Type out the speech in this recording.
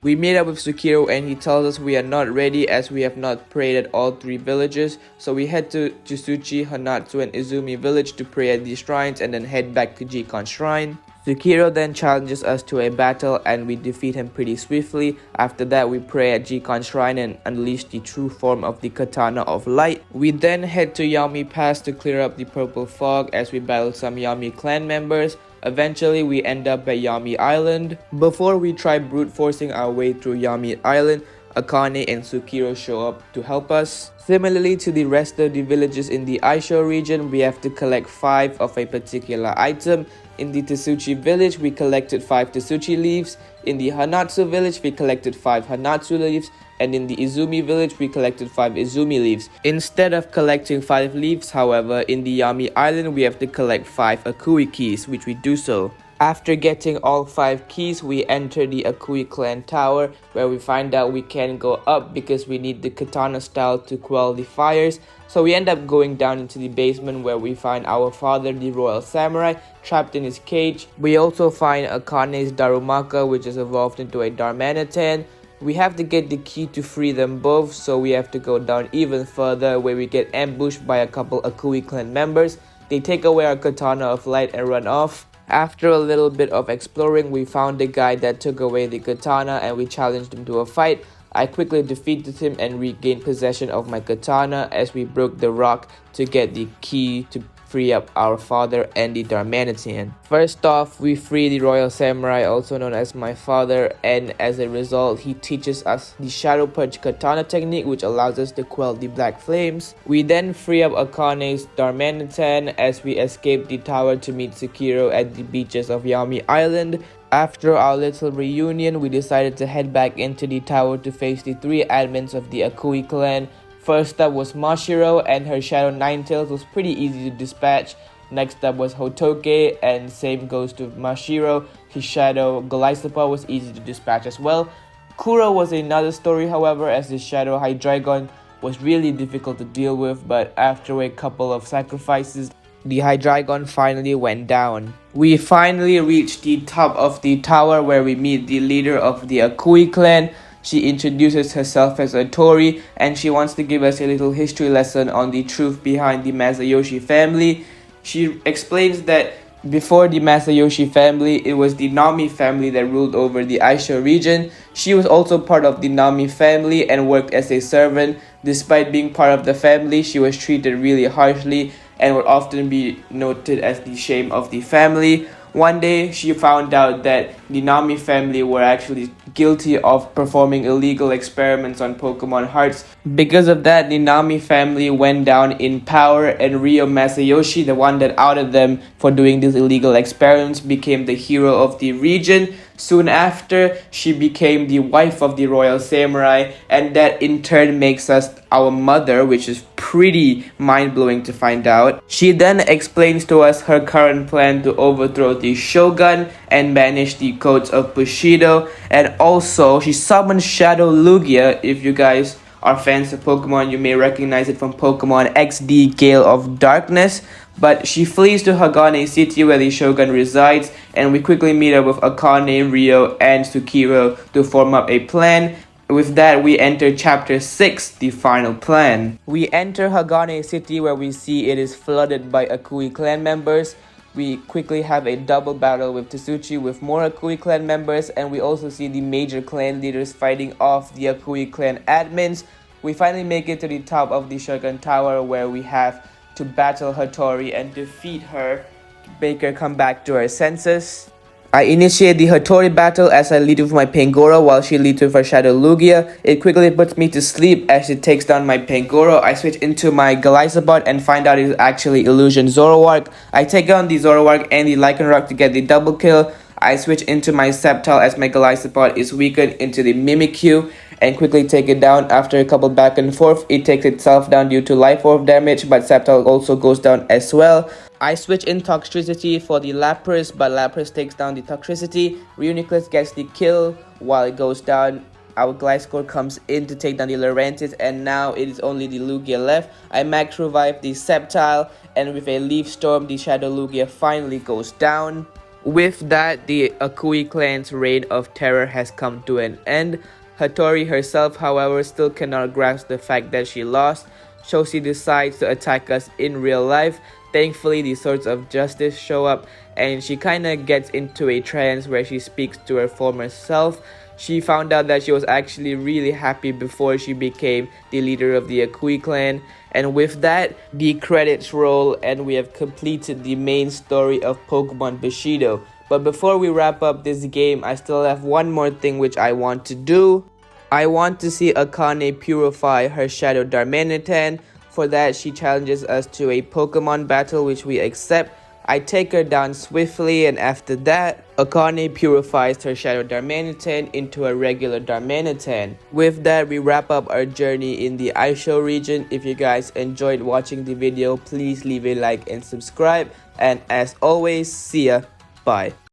We meet up with Sukiro and he tells us we are not ready as we have not prayed at all 3 villages. So we head to Jisuchi, Hanatsu and Izumi village to pray at these shrines and then head back to Jikon shrine. Sukiro then challenges us to a battle and we defeat him pretty swiftly. After that we pray at Jikon shrine and unleash the true form of the Katana of Light. We then head to Yami Pass to clear up the purple fog as we battle some Yami clan members. Eventually we end up at Yami Island. Before we try brute forcing our way through Yami Island, Akane and Sukiro show up to help us. Similarly to the rest of the villages in the Aisho region, we have to collect 5 of a particular item. In the Tetsuchi village, we collected 5 Tetsuchi leaves. In the Hanatsu village, we collected 5 Hanatsu leaves. And in the Izumi village, we collected 5 Izumi leaves. Instead of collecting 5 leaves, however, in the Yami Island, we have to collect 5 AKUI keys, which we do so. After getting all 5 keys, we enter the AKUI clan tower, where we find out we can't go up because we need the katana style to quell the fires. So we end up going down into the basement where we find our father, the royal samurai, trapped in his cage. We also find Akane's Darumaka, which is evolved into a Darmanitan. We have to get the key to free them both, so we have to go down even further where we get ambushed by a couple AKUI clan members. They take away our katana of light and run off. After a little bit of exploring, we found the guy that took away the katana and we challenged him to a fight. I quickly defeated him and regained possession of my katana as we broke the rock to get the key to free up our father and the Darmanitan. First off, we free the royal samurai, also known as my father, and as a result, he teaches us the Shadow Punch katana technique, which allows us to quell the black flames. We then free up Akane's Darmanitan as we escape the tower to meet Sukiro at the beaches of Yami Island. After our little reunion, we decided to head back into the tower to face the 3 admins of the AKUI clan. First up was Mashiro, and her Shadow Ninetales was pretty easy to dispatch. Next up was Hotoke, and same goes to Mashiro. His Shadow Goliathapa was easy to dispatch as well. Kuro was another story, however, as his Shadow Hydreigon was really difficult to deal with, but after a couple of sacrifices, the Hydreigon finally went down. We finally reached the top of the tower where we meet the leader of the AKUI clan. She introduces herself as Otori and she wants to give us a little history lesson on the truth behind the Masayoshi family. She explains that before the Masayoshi family, it was the Nami family that ruled over the Aisho region. She was also part of the Nami family and worked as a servant. Despite being part of the family, she was treated really harshly and would often be noted as the shame of the family. One day, she found out that the Nami family were actually guilty of performing illegal experiments on Pokemon hearts. Because of that, the Nami family went down in power and Ryo Masayoshi, the one that outed them for doing these illegal experiments, became the hero of the region. Soon after, she became the wife of the royal samurai, and that in turn makes us our mother, which is pretty mind-blowing to find out. She then explains to us her current plan to overthrow the shogun and banish the codes of Bushido, and also she summons Shadow Lugia. If you guys are fans of Pokemon, you may recognize it from Pokemon XD Gale of Darkness. But she flees to Hagane City where the shogun resides, and we quickly meet up with Akane, Ryo, and Sukiro to form up a plan. With that, we enter chapter 6, the final plan. We enter Hagane City where we see it is flooded by AKUI clan members. We quickly have a double battle with Tetsuchi with more AKUI clan members, and we also see the major clan leaders fighting off the AKUI clan admins. We finally make it to the top of the Shogun Tower where we have to battle Hattori and defeat her to make her come back to her senses. I initiate the Hattori battle as I lead with my Pangoro while she leads with her Shadow Lugia. It quickly puts me to sleep as she takes down my Pangoro. I switch into my Galisabot and find out it's actually Illusion Zoroark. I take down the Zoroark and the Lycanroc to get the double kill. I switch into my Sceptile as my Galisabot is weakened into the Mimikyu and quickly take it down. After a couple back and forth, it takes itself down due to Life Orb damage, but Sceptile also goes down as well. I switch in Toxtricity for the Lapras, but Lapras takes down the Toxtricity. Reuniclus gets the kill while it goes down. Our Gliscor comes in to take down the Lurantis, and now it is only the Lugia left. I max revive the Sceptile, and with a Leaf Storm, the Shadow Lugia finally goes down. With that, the AKUI clan's reign of terror has come to an end. Hattori herself, however, still cannot grasp the fact that she lost, so she decides to attack us in real life. Thankfully, the Swords of Justice show up and she kinda gets into a trance where she speaks to her former self. She found out that she was actually really happy before she became the leader of the AKUI clan. And with that, the credits roll and we have completed the main story of Pokemon Bushido. But before we wrap up this game, I still have one more thing which I want to do. I want to see Akane purify her Shadow Darmanitan. For that, she challenges us to a Pokemon battle which we accept. I take her down swiftly, and after that, Akane purifies her Shadow Darmanitan into a regular Darmanitan. With that, we wrap up our journey in the Aisho region. If you guys enjoyed watching the video, please leave a like and subscribe. And as always, see ya. Bye.